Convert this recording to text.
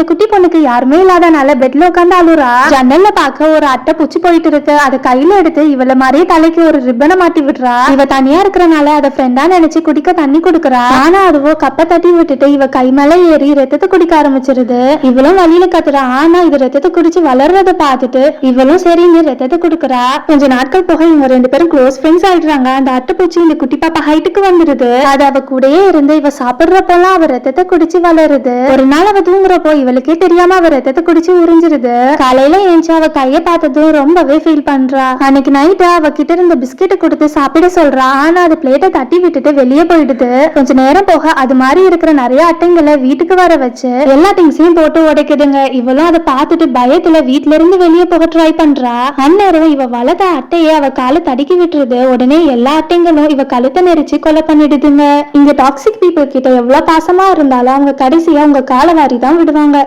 இந்த குட்டி பொண்ணுக்கு யாருமே இல்லாதனால பெட்ல உட்காந்து அழுறா. ஜன்னல்ல பாக்க ஒரு அட்டை பூச்சி போயிட்டு இருக்கு. அதை கையில எடுத்து இவள மாதிரியே தலைக்கு ஒரு ரிப்பனை மாட்டி விடுறா. இவ தனியா இருக்கிறனால அதை ஃப்ரெண்டா நினைச்சு குடிக்க தண்ணி கொடுக்குறா. ஆனா அதுவோ கப்ப தட்டி விட்டுட்டு இவ கை மேல ஏறி ரத்தத்தை குடிக்க ஆரம்பிச்சிருது. இவளும் வழியில கத்துறா. ஆனா இது ரத்தத்தை குடிச்சு வளர்றத பார்த்துட்டு இவளும் சரின்னு ரத்தத்தை கொடுக்குறா. கொஞ்ச நாட்கள் போக இவங்க 2 பேரும் க்ளோஸ் ஃப்ரெண்ட்ஸ் ஆயிடுறாங்க. அந்த அட்டைப்பூச்சி இந்த குட்டி பாப்பா ஹைட்டுக்கு வந்துருது. அது அவ கூடயே இருந்து இவ சாப்பிடுறப்பெல்லாம் அவ ரத்தத்தை குடிச்சு வளருது. ஒரு நாள் அவ தூங்குறப்போ இவளுக்கே தெரியாம அவ ரத்தத்தை குடிச்சு உறிஞ்சிருது. காலையில ஏஞ்சி அவ கைய பார்த்ததும் ரொம்பவே ஃபீல் பண்றா. அன்னைக்கு நைட்டு அவ கிட்ட இருந்த பிஸ்கெட்டை கொடுத்து சாப்பிட சொல்றா. ஆனா அது பிளேட்டை தட்டி விட்டுட்டு வெளியே போயிடுது. கொஞ்ச நேரம் போக அது மாதிரி இருக்கிற நிறைய அட்டைங்களை வீட்டுக்கு வர வச்சு எல்லா திங்ஸையும் போட்டு உடைக்குதுங்க. இவளும் அதை பார்த்துட்டு பயத்துல வீட்டுல இருந்து வெளியே போக ட்ரை பண்றா. அந்நேரம் இவ வளர்த்த அட்டையை அவ காலை தடுக்கி விட்டுருது. உடனே எல்லா அட்டைங்களும் இவ கழுத்தை நெரிச்சு கொலை பண்ணிடுதுங்க. இங்க டாக்ஸிக் பீப்புள் கிட்ட எவ்வளவு பாசமா இருந்தாலும் அவங்க கடைசியா உங்க காலை வாரி தான் விடுவாங்க.